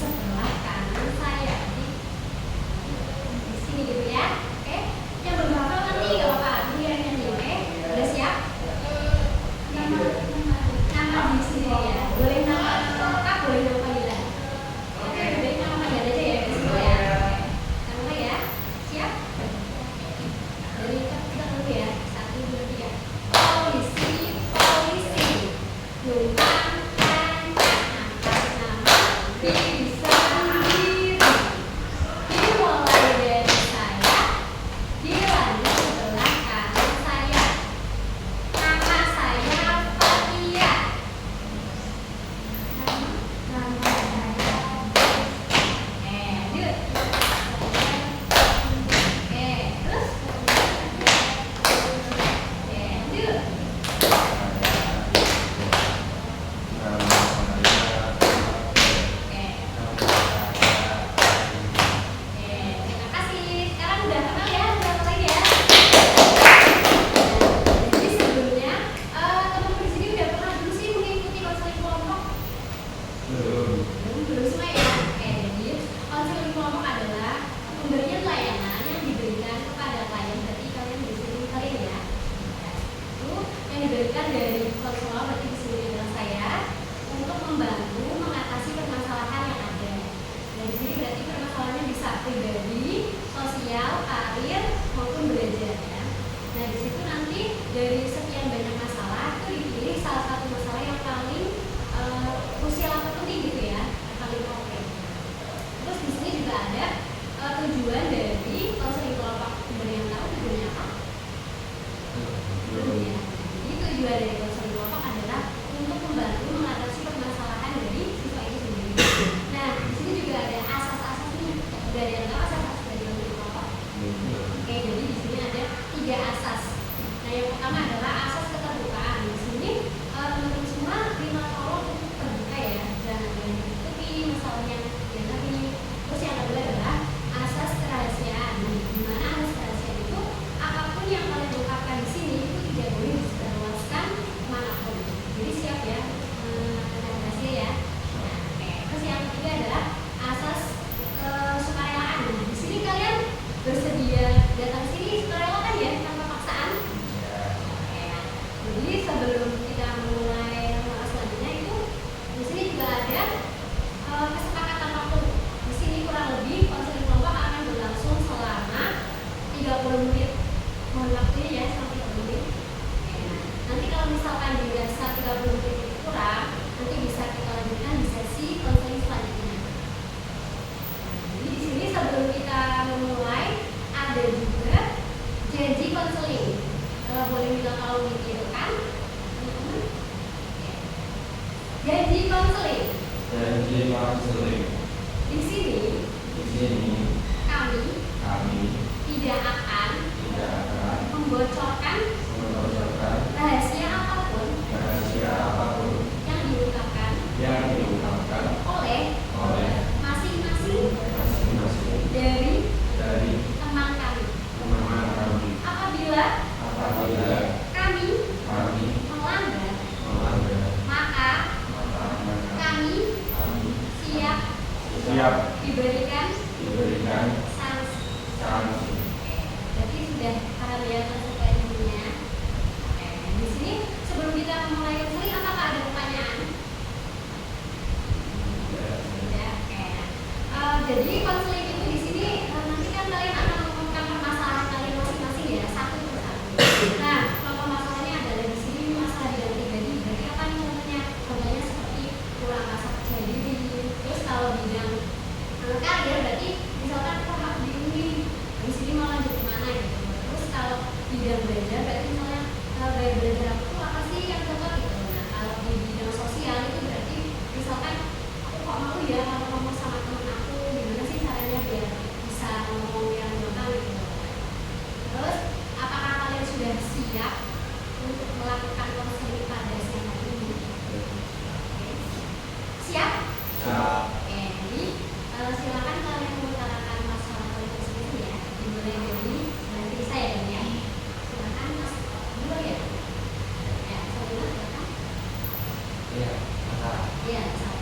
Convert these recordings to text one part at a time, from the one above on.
sebelah kanan saya. Jadi di sini gitu ya. Oke. Yang belum hafal nanti nggak apa-apa. Ini yang nyanyi. Oke. Udah siap? Nama di sini ya. Boleh nama lengkap, boleh nama panggilan. Oke. Baik, nama panggilan aja ya. Di sini ya. Kita mulai ya. Siap? Dari kita dulu ya. 1, 2, 3. Polisi, polisi. Numpang angkat nama. Bisa sendiri. Dimulai dari saya. Dilanjut sebelah kanan saya. Nama saya Fatia. Nama saya. Yuk. Terus. Yuk. Terima kasih. Sekarang udah kenal ya, udah mulai ya. Jadi sebelumnya teman-teman di sini udah pernah dulu sih mengikuti konseling kelompok? Belum semua ya. Jadi konseling kelompok adalah pemberian layanan yang diberikan kepada klien. Berarti kalian di sini kalian ya. Itu yang diberikan dari konselor, berarti di sini adalah saya, untuk membantu mengatasi permasalahan yang ada. Dan di sini berarti permasalahannya bisa pribadi, sosial, karir maupun belajar ya. Nah di situ nanti dari sekian banyak masalah itu dipilih salah satu masalah yang paling krusial atau penting gitu ya, yang paling oke. Terus di sini juga ada tujuan dari konseling kelompok. Pemberian tahu tujuannya apa? Belum ya. Jadi tujuan dari konseling kelompok adalah untuk membantu mengatasi permasalahan dari siswa itu sendiri. Nah di sini juga ada asas-asasnya. Udah ada yang tahu asas-asas dari konseling kelompok? Oke, jadi di sini ada 3 asas. Nah yang pertama adalah asas keterbukaan. Di sini teman-teman semua minta tolong untuk terbuka ya, jangan ada yang ditutupi masalahnya ya tadi. Terus yang kedua adalah asas kerahasiaan. Di mana asas kerahasiaan itu apapun yang kalian ungkapkan di sini itu tidak boleh disebarluaskan kemanapun. Jadi siap ya dengan rahasia ya. Nah, oke. Terus yang ketiga adalah asas kesukarelaan. Di sini kalian bersedia datang sini sukarela kan ya, tanpa paksaan. Oke. Jadi sebelum kita mulai selanjutnya itu di sini juga ada kesepakatan waktu. Di sini kurang lebih konseling kelompok akan berlangsung selama 30 menit. Mohon waktunya ya selama 30 menit. Oke, nah, nanti kalau misalkan dirasa 30 menit itu kurang, nanti bisa kita lanjutkan di sesi konseling selanjutnya. Jadi di sini sebelum kita memulai ada juga janji konseling. Boleh minta tolong ditirukan, teman-teman. Oke. Janji konseling. Janji konseling. Di sini kami tidak akan membocorkan rahasia apapun yang diungkapkan oleh masing-masing dari teman kami. Apabila kami melanggar, maka kami siap diberikan sanksi. Jadi sudah para lihat konsekuensinya. Di sini sebelum kita memulai konseling, apakah ada pertanyaan? Tidak. Jadi konseling itu di sini nanti kan kalian akan mengumumkan permasalahan kalian masing-masing ya, satu persatu. Nah, kalau permasalahannya adalah di sini masalah di dalam pribadi. Berarti apa nih contohnya? Contohnya seperti kurang rasa percaya diri. Terus kalau bidang karir berarti misalkan kita harus diundi, di sini mau lanjut kemana gitu. Terus kalau bidang belajar berarti misalnya gaya belajar aku tuh apa sih yang cocok gitu. Nah kalau di bidang sosial itu berarti misalkan aku kok malu ya kalau ngomong sama teman aku, gimana sih caranya biar bisa ngomong yang gampang gitu. Terus apakah kalian sudah siap untuk melakukan konseling pada siang hari ini? Oke. Siap? Oke, jadi silakan kalian mengutarakan masalah kalian tersebut ya. Dimulai dari nanti saya dan ya. Silakan Mas dulu ya. Ya, silakan. Iya, masalah. Iya, masalah.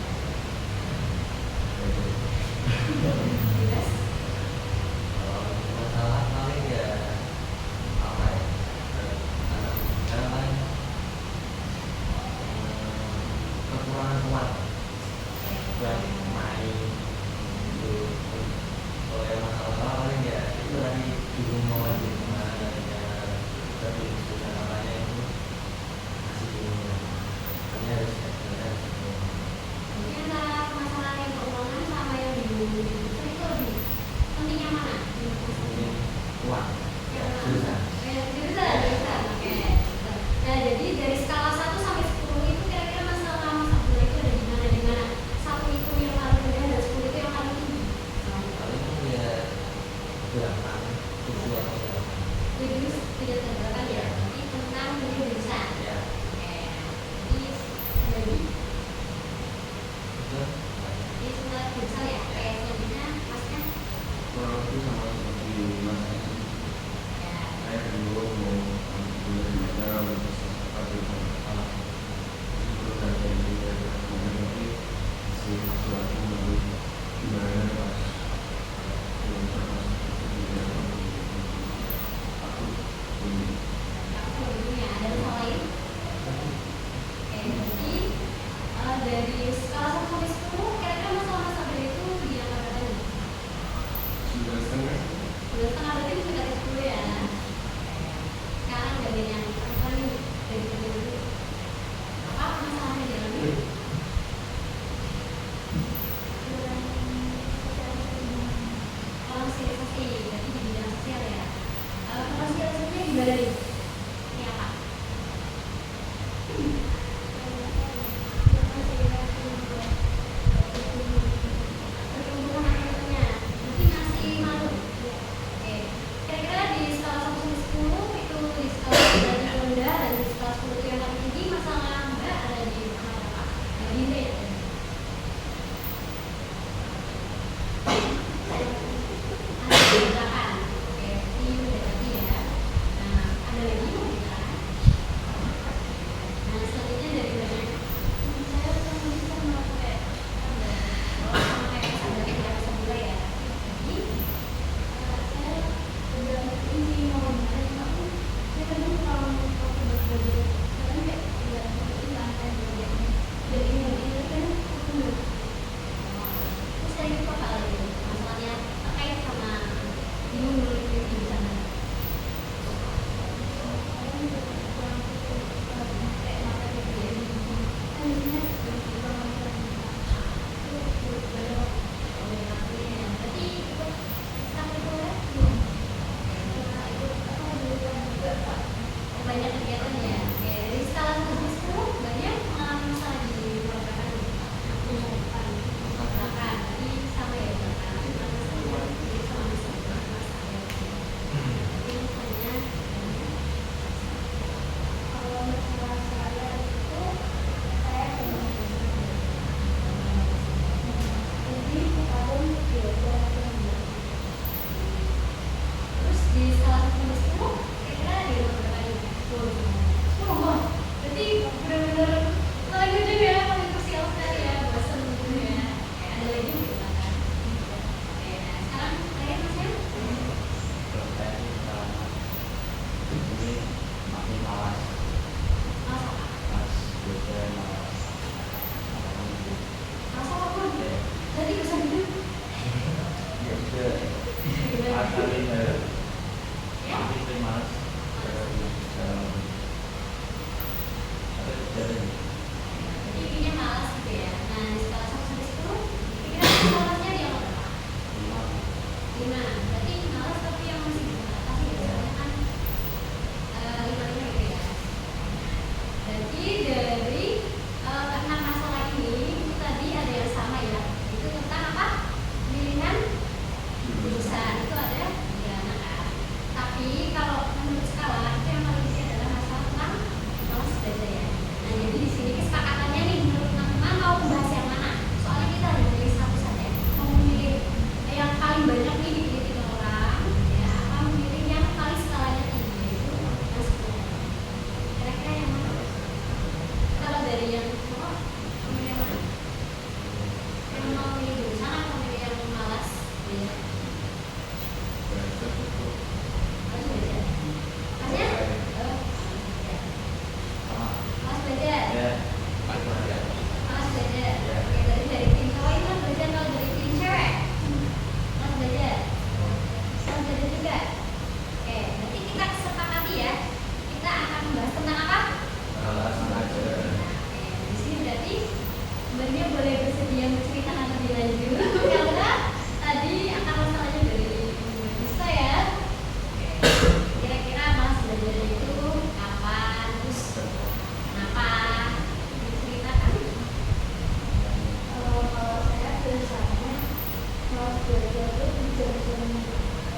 belajar tuh di jam-jam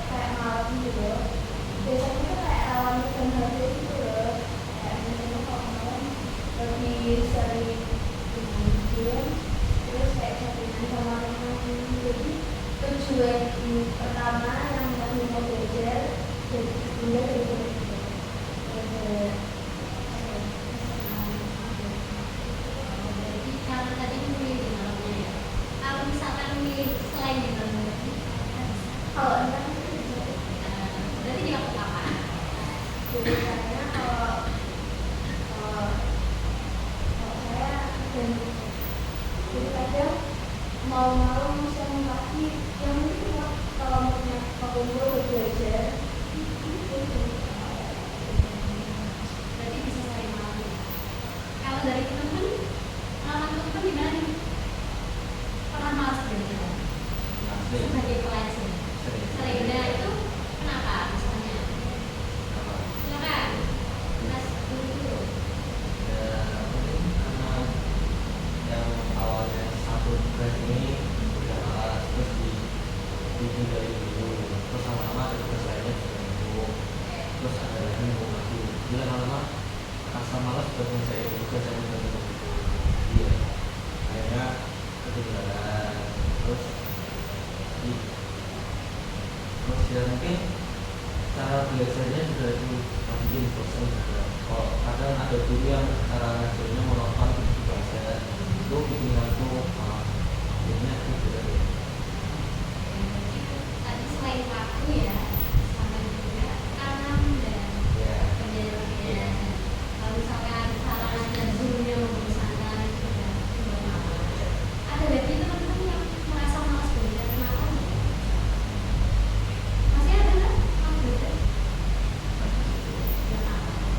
kayak malam gitu. Biasanya tuh kayak rawan dan habis gitu loh. Kayak misalnya kalau malam lebih sering main game, terus kayak chattingan sama teman. Jadi tujuan pertama yang kami mau belajar jadi bunda dari belajar. Jadi karena tadi memilih di malamnya ya. Kalau misalkan memilih selain di malam berarti Kalau enggak berarti di waktu kapan? biasanya kalau kalau kalau saya dan jadi kadang mau malam siang pagi yang penting kalau mau kumpul belajar Berarti bisa selain malam ya. Kalau dari teman-teman, pengalaman teman-teman gimana nih? Pernah malas belajar sebagai pelajar? Sering. Nah itu kenapa misalnya? Silakan. Mas dulu. Yang awalnya satu tugas ini udah malas, terus dihindari dulu, terus lama-lama ada tugas lainnya juga numpuk, terus ada lagi numpuk lagi, jadi lama-lama rasa malas buat ngerjain tugas yang udah numpuk itu. Iya, akhirnya ketinggalan, terus ya mungkin cara belajarnya juga itu bikin bosan juga. Kalau kadang ada guru yang cara ngajarnya monoton gitu bahasa itu bikin aku akhirnya gitu. Tadi selain waktu ya, sama juga karena dan Ya, kerjanya. Kalau misalkan salah ngajar gurunya membosankan juga membuat malas. Ada lagi teman-teman yang merasa malas belajar kenapa? Masih ada nggak malas belajar? Nggak apa.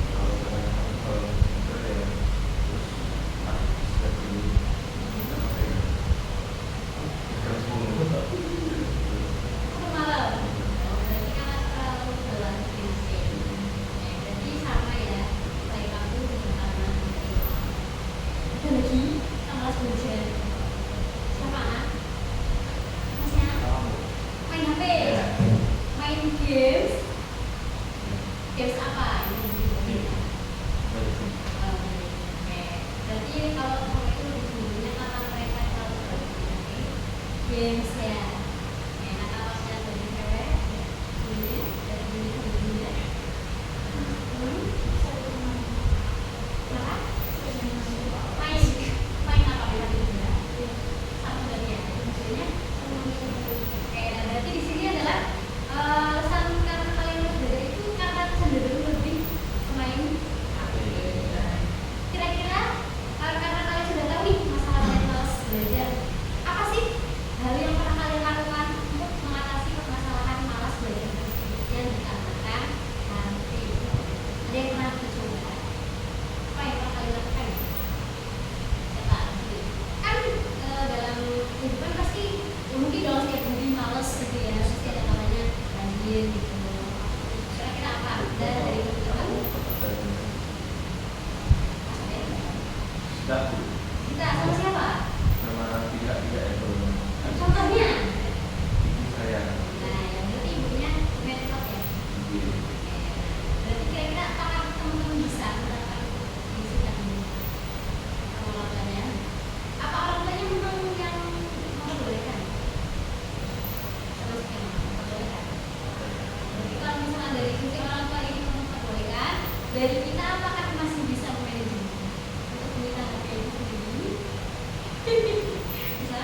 kalau itu ya terus sudah dulu Malam. Berarti kan terlalu dalam prinsip. Berarti sama ya. Selain aku juga karena ada lagi yang malas belajar. Siapa? Masih ada? Main HP? Main games? Games apa? Oke. Berarti kalau kamu itu lebih dulunya karena mereka terlalu bermain games ya. Enak kalau saya jadi cewek, ini dari ini ke dunia. Kenapa? Main apa beda juga? Sama dari ya. Maksudnya, oke. Berarti di sini adalah alasan karena kalian harus belajar itu karena cenderung lebih main HP. Kira-kira karena kalian sudah tahu nih masalah kalian malas belajar, apa sih hal yang pernah kalian lakukan untuk mengatasi permasalahan malas belajar yang dikarenakan HP? Ada yang pernah dicoba? Apa yang pernah kalian lakukan? Siapa? Kan dalam kehidupan pasti mungkin dong setiap hari malas gitu ya, pasti ada kalanya rajin gitu. Kira-kira apa? Dari teman-teman? Kita sama siapa? sama tidak itu Contohnya? ibu saya Nah, ya berarti ibunya mentor ya. Berarti kira-kira apakah teman-teman bisa menerapkan prinsip yang pengelolaannya? Apa orang tuanya memang yang memperbolehkan? Terus yang memperbolehkan. Berarti kalau misalnya dari sisi orang tua ini memperbolehkan, dari kita apakah masih bisa memanage untuk meminta HP itu sendiri? Bisa?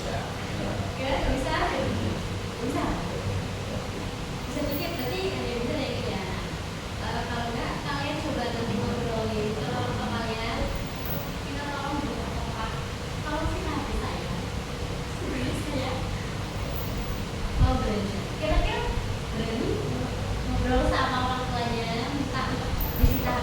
ya Ya, bisa. Bisa. Bisa dikit, berarti ada yang bisa ya gitu ya. Kalau enggak, kalian coba nanti ngobrolin ke orang tua kalian. Kita tolong buat apa? Kalau sih nggak bisa ya. Bisa ya. Mau belajar. Kira-kira berani ngobrol sama orang tuanya, minta untuk disita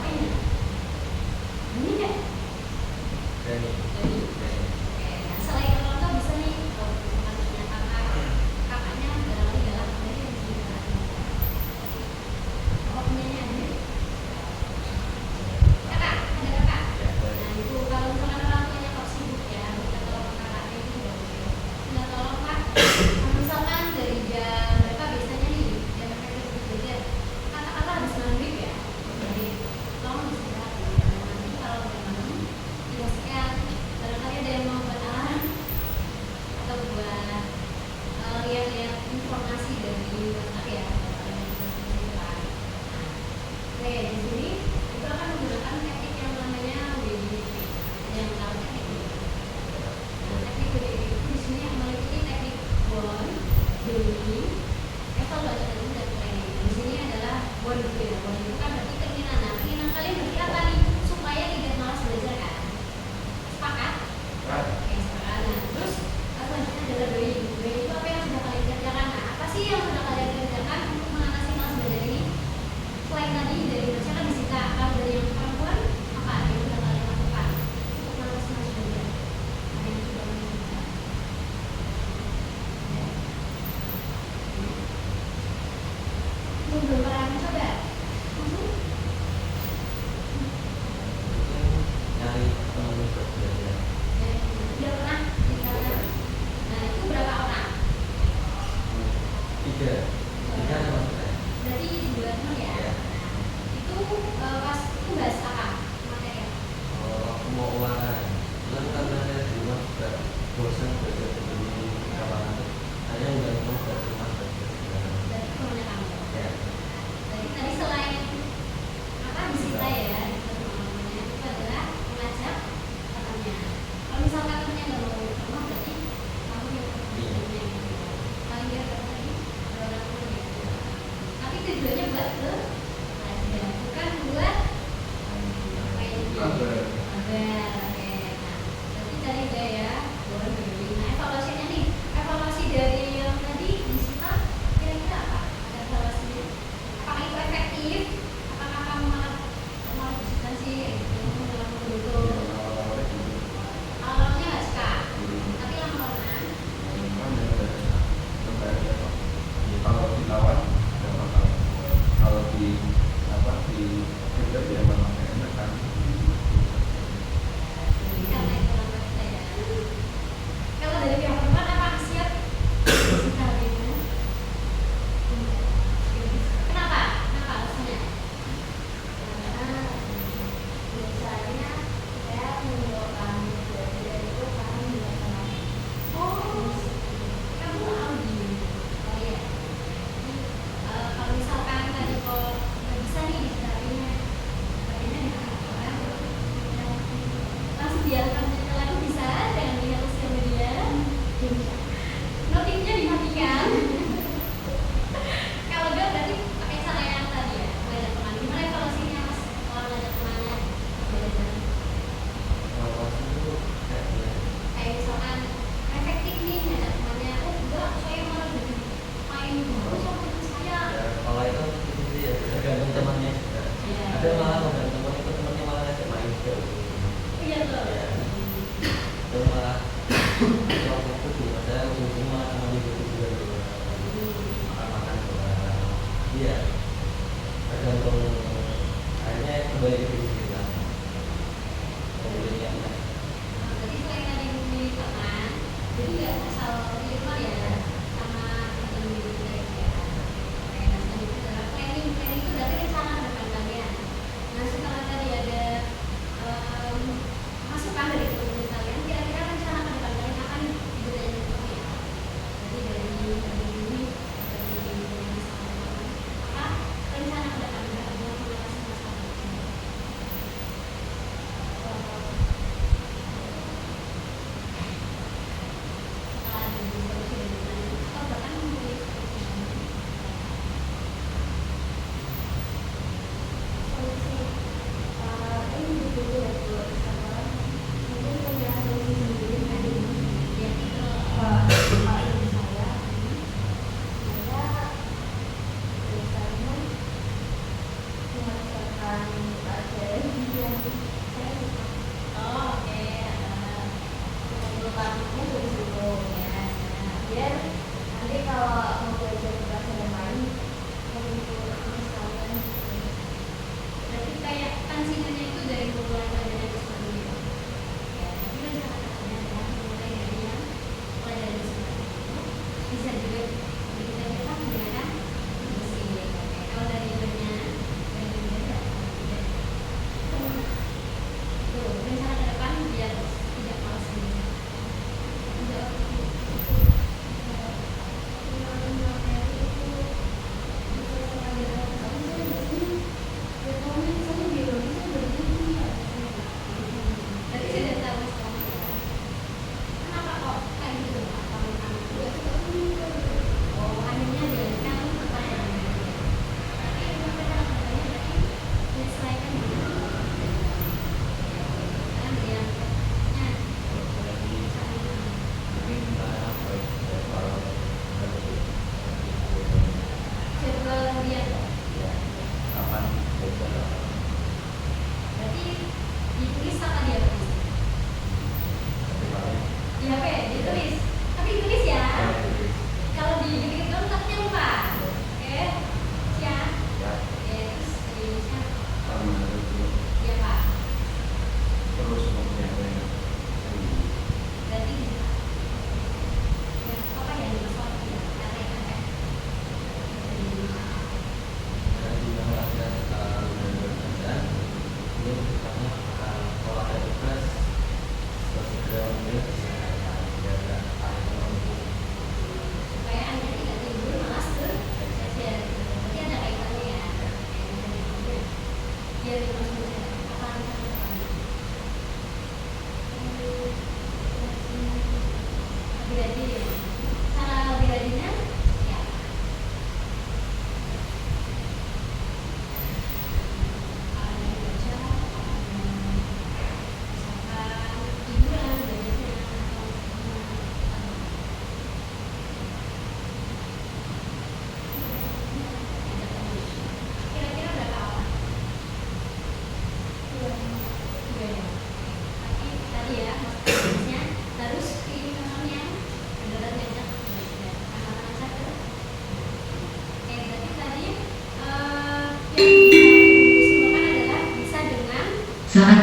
ini evaluasi dan planning. Di sini adalah want to ya. Want itu kan berarti keinginan. Nah, keinginan kalian berarti apa nih? Supaya tidak malas belajar kan? Sepakat? Oke, sepakat. Nah, terus selanjutnya adalah doing. Doing itu apa yang sudah kalian kerjakan? Nah, apa sih yang sudah kalian kerjakan untuk mengatasi malas belajar ini? Selain tadi dari baca kan disita. Kalau dari yang perempuan apa yang sudah kalian lakukan untuk mengatasi malas belajar? Ada yang sudah melakukan? Ya. Belum pernah mencoba? Mungkin nyari teman untuk belajar. Ya, udah pernah di sana. Nah, itu berapa orang? Tiga sama saya. Berarti dua teman ya? Ya. Itu pas itu bahas apa materi? Aku mau ulangan. Lalu karena saya di rumah juga bosan belajar sendiri kapan tuh. Saya udah mau ke rumah belajar. Berarti temannya kamu. Ya. Jadi tadi selain apa disita ya, teman-temannya itu adalah mengajak temannya. Kalau misalkan temannya nggak mau ke rumah, berarti kamu yang temannya. Paling dia tadi ada orang temannya. Tapi tujuannya buat ke belajar, bukan buat main game. Kabar, oke. Nah, berarti tadi udah ya, boleh. Nah, evaluasinya nih, evaluasi dari yang tadi di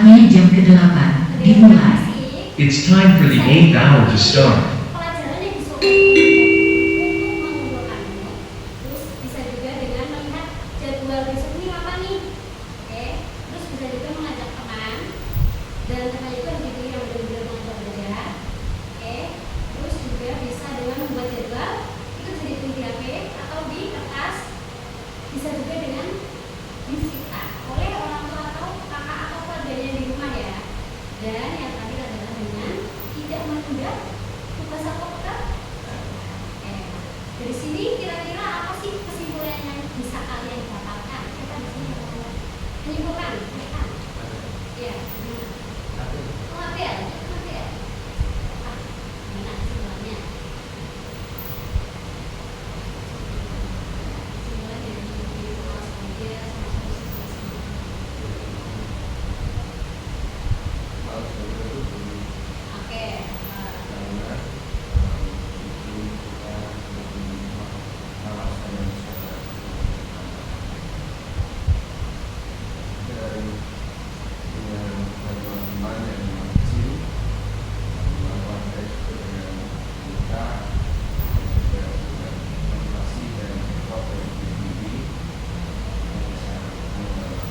Saatnya jam ke-8 dimulai. It's time for the 8th hour to start. Pelajaran yang disuruh untuk mengumpulkan mood, terus bisa juga dengan melihat jadwal besok ini apa nih, oke, terus bisa juga mengajak teman dan teman itu harus dipilih yang benar-benar mengajar belajar, oke, terus juga bisa dengan membuat jadwal itu bisa ditulis di HP atau di kertas, bisa juga dengan disita oleh orang tua atau kakak atau keluarganya di rumah ya. Dan yang terakhir adalah dengan tidak menunda tugas atau pekerjaan. Dari sini kira-kira apa sih kesimpulan yang bisa kalian dapatkan? Kita di sini menyimpulkan, kan? Ya, pengertian. Gimana kesimpulannya? Kesimpulan dari kelas kerja sama Kalau sebenarnya itu oke. karena itu kita lebih malas dan secara dan dengan teman-teman yang kecil melakukan tes dengan kita juga dengan motivasi dan effort dari diri yang bisa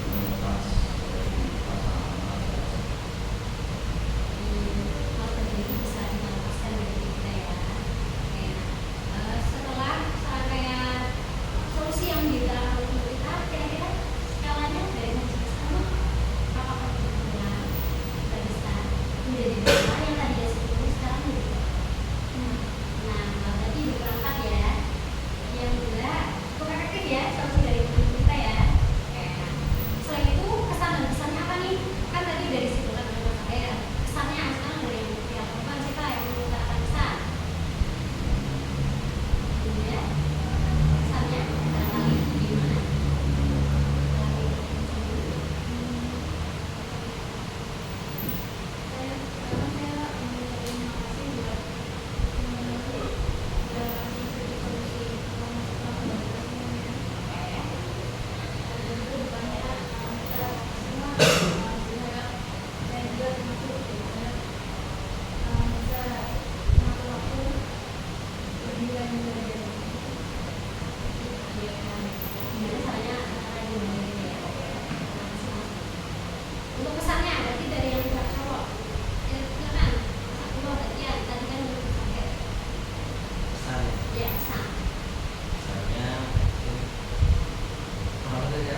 melepas dari masalah-masalah Hal terjadi bisa dilepaskan dari kita ya. Oke, nah, setelah serangkaian solusi yang diberikan oleh guru kita, kira-kira skalanya dari 1 sampai 10 apakah benar kita bisa menjadi besar yang tadinya 10 sekarang menjadi berapa? Nah, berarti diperangkat ya. Yang kedua, cukup efektif ya solusi dari guru kita ya. Oke, nah, selain itu kesan dan pesannya apa nih? Kan tadi dari situ kan menurut saya kesannya sekarang dari yang pihak korban kita yang mengutarakan kesan. Ya, kesannya barangkali gimana? Untuk kesannya berarti dari yang pihak cowok. Ya, silakan. Satu berarti ya tadi kan udah sampai. pesan Ya, kesan. misalnya kalau saja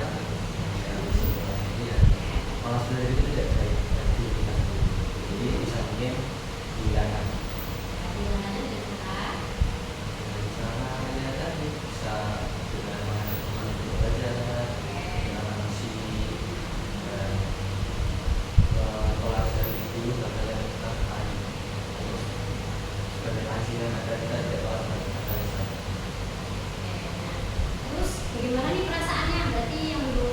malas belajar itu tidak baik bagi kita sendiri, jadi bisa mungkin dihilangkan Bilangannya dari kita. dengan cara ya tadi bisa dengan mengajak teman untuk belajar dengan mengisi dan kelas dari guru dan kalian kita tadi terus sebagai hasilnya ada kita tidak kelas dan kita Terus bagaimana nih perasaannya? Berarti yang dulu